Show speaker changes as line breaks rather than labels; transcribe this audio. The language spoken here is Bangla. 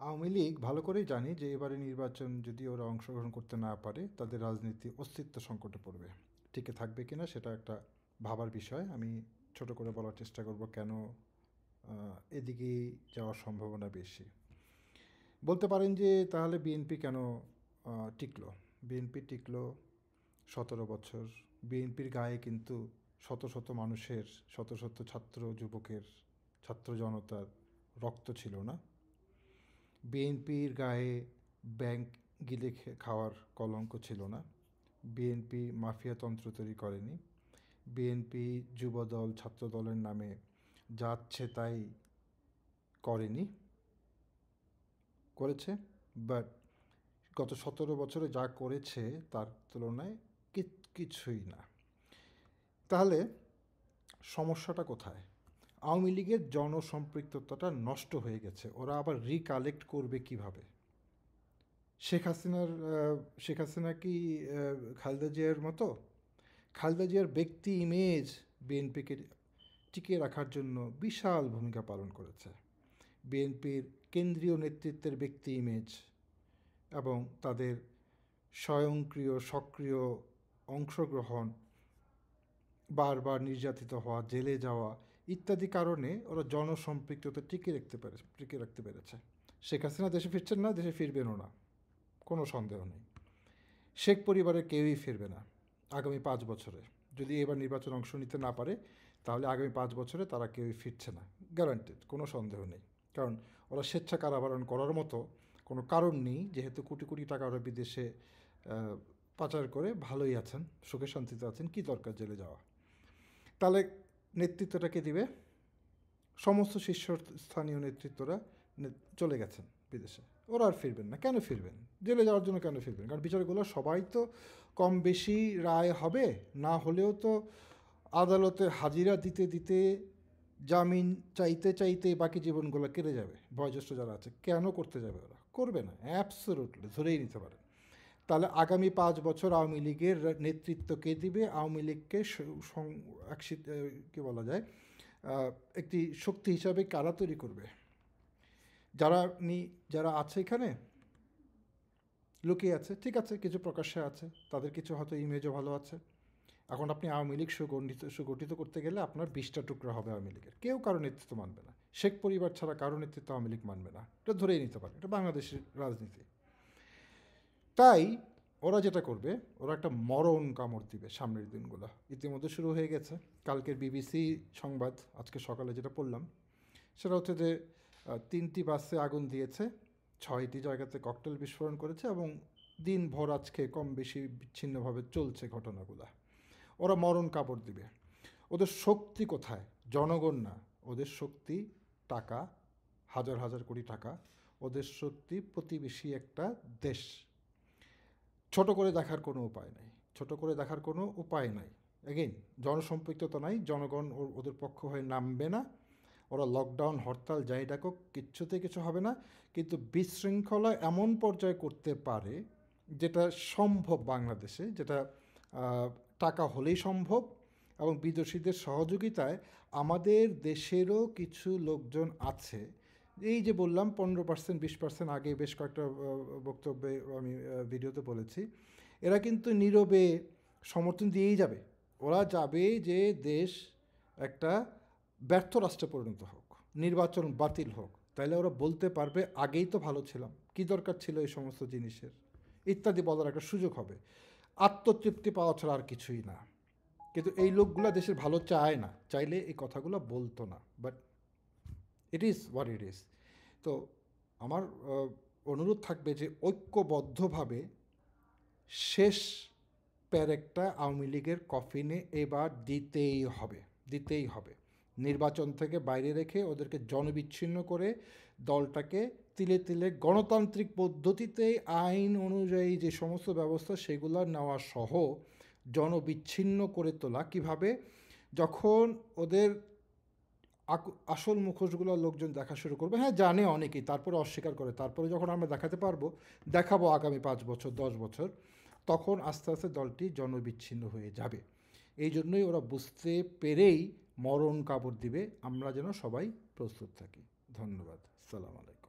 আওয়ামী লীগ ভালো করেই জানে যে এবারে নির্বাচন যদি ওরা অংশগ্রহণ করতে না পারে তাদের রাজনীতি অস্তিত্ব সংকটে পড়বে। টিকে থাকবে কিনা সেটা একটা ভাবার বিষয়। আমি ছোট করে বলার চেষ্টা করব কেন এদিকেই যাওয়ার সম্ভাবনা বেশি। বলতে পারেন যে তাহলে বিএনপি কেন টিকলো। বিএনপি টিকলো 17 বছর। বিএনপির গায়ে কিন্তু শত শত মানুষের, শত শত ছাত্র যুবকের, ছাত্র জনতার রক্ত ছিল না। বিএনপির গায়ে ব্যাংক গিলে খাওয়ার কলঙ্ক ছিল না। বিএনপি মাফিয়াতন্ত্র তৈরি করেনি। বিএনপি যুবদল ছাত্রদলের নামে যাচ্ছে তাই করেনি, করেছে, বাট গত 17 বছরে যা করেছে তার তুলনায় কিছুই না। তাহলে সমস্যাটা কোথায়? আওয়ামী লীগের জনসম্পৃক্ততাটা নষ্ট হয়ে গেছে। ওরা আবার রিকালেক্ট করবে কিভাবে? শেখ হাসিনা কি খালেদা জিয়ার মতো? খালেদা জিয়ার ব্যক্তি ইমেজ বিএনপিকে টিকিয়ে রাখার জন্য বিশাল ভূমিকা পালন করেছে। বিএনপির কেন্দ্রীয় নেতৃত্বের ব্যক্তি ইমেজ এবং তাদের স্বয়ংক্রিয় সক্রিয় অংশগ্রহণ, বারবার নির্যাতিত হওয়া, জেলে যাওয়া ইত্যাদি কারণে ওরা জনসম্পৃক্ততা টিকে রাখতে পেরেছে। শেখ হাসিনা দেশে ফিরছেন না, দেশে ফিরবেনও না, কোনো সন্দেহ নেই। শেখ পরিবারের কেউই ফিরবে না আগামী 5 বছরে। যদি এবার নির্বাচন অংশ নিতে না পারে তাহলে আগামী 5 বছরে তারা কেউই ফিরছে না, গ্যারান্টেড, কোনো সন্দেহ নেই। কারণ ওরা স্বেচ্ছা কারাবরণ করার মতো কোনো কারণ নেই, যেহেতু কোটি কোটি টাকা ওরা বিদেশে পাচার করে ভালোই আছেন, সুখে শান্তিতে আছেন, কী দরকার জেলে যাওয়া? তাহলে নেতৃত্বটাকে দিবে? সমস্ত শীর্ষস্থানীয় নেতৃত্বরা চলে গেছেন বিদেশে, ওরা আর ফিরবেন না। কেন ফিরবেন? জেলে যাওয়ার জন্য কেন ফিরবেন? কারণ বিচারগুলো সবাই তো কম বেশি রায় হবে, না হলেও তো আদালতে হাজিরা দিতে দিতে, জামিন চাইতে চাইতে বাকি জীবনগুলো কেটে যাবে। বয়োজ্যেষ্ঠ যারা আছে কেন করতে যাবে? ওরা করবে না, অ্যাবসোলুটলি ধরেই নিতে পারে। তাহলে আগামী 5 বছর আওয়ামী লীগের নেতৃত্ব কে দিবে? আওয়ামী লীগকে কী বলা যায়, একটি শক্তি হিসাবে কারা তৈরি করবে? যারা আছে এখানে লুকিয়ে আছে, ঠিক আছে, কিছু প্রকাশ্যে আছে, তাদের কিছু হয়তো ইমেজও ভালো আছে। এখন আপনি আওয়ামী লীগ সুগঠিত করতে গেলে আপনার 20টা টুকরা হবে আওয়ামী লীগের, কেউ কারো নেতৃত্ব মানবে না। শেখ পরিবার ছাড়া কারো নেতৃত্ব আওয়ামী লীগ মানবে না, এটা ধরেই নিতে পারে, এটা বাংলাদেশের রাজনীতি। তাই ওরা যেটা করবে, ওরা একটা মরণ কামড় দিবে সামনের দিনগুলো। ইতিমধ্যে শুরু হয়ে গেছে। কালকের বিবিসি সংবাদ আজকে সকালে যেটা পড়লাম সেটা হচ্ছে যে 3টি বাসে আগুন দিয়েছে, 6টি জায়গাতে ককটেল বিস্ফোরণ করেছে এবং দিনভর আজকে কম বেশি বিচ্ছিন্নভাবে চলছে ঘটনাগুলো। ওরা মরণ কাপড় দিবে। ওদের শক্তি কোথায়? জনগণ না, ওদের শক্তি টাকা, হাজার হাজার কোটি টাকা। ওদের শক্তি প্রতিবেশী একটা দেশ। ছোট করে দেখার কোনো উপায় নাই, ছোট করে দেখার কোনো উপায় নাই। এগেইন জনসম্পৃক্ততা নাই, জনগণ ওদের পক্ষ হয়ে নামবে না। ওরা লকডাউন হরতাল যাই ডাকুক, কিচ্ছুতে কিছু হবে না। কিন্তু বিশৃঙ্খলা এমন পর্যায়ে করতে পারে যেটা সম্ভব বাংলাদেশে, যেটা টাকা হলেই সম্ভব, এবং বিদেশিদের সহযোগিতায় আমাদের দেশেরও কিছু লোকজন আছে। এই যে বললাম 15%, 20%, আগে বেশ কয়েকটা বক্তব্যে আমি ভিডিওতে বলেছি, এরা কিন্তু নীরবে সমর্থন দিয়েই যাবে। ওরা যাবে যে দেশ একটা ব্যর্থ রাষ্ট্রে পরিণত হোক, নির্বাচন বাতিল হোক, তাইলে ওরা বলতে পারবে আগেই তো ভালো ছিলাম, কী দরকার ছিল এই সমস্ত জিনিসের, ইত্যাদি বলার একটা সুযোগ হবে। আত্মতৃপ্তি পাওয়া ছাড়া আর কিছুই না। কিন্তু এই লোকগুলো দেশের ভালো চায় না, চাইলে এই কথাগুলো বলতো না, but it is what it is. তো আমার অনুরোধ থাকবে যে ঐক্যবদ্ধভাবে শেষ প্যারেকটা আওয়ামী লীগের কফিনে এবার দিতেই হবে। নির্বাচন থেকে বাইরে রেখে ওদেরকে জনবিচ্ছিন্ন করে দলটাকে তিলে তিলে গণতান্ত্রিক পদ্ধতিতে আইন অনুযায়ী যে সমস্ত ব্যবস্থা সেগুলো নেওয়া সহ জনবিচ্ছিন্ন করে তোলা। কিভাবে? যখন ওদের আসল মুখোশগুলো লোকজন দেখা শুরু করবে, হ্যাঁ জানে অনেকেই, তারপরে অস্বীকার করে, তারপরে যখন আমরা দেখাবো আগামী 5 বছর 10 বছর, তখন আস্তে আস্তে দলটি জনবিচ্ছিন্ন হয়ে যাবে। এই জন্যই ওরা বুঝতে পেরেই মরণ কাপড় দিবে। আমরা যেন সবাই প্রস্তুত থাকি। ধন্যবাদ। আসসালামু আলাইকুম।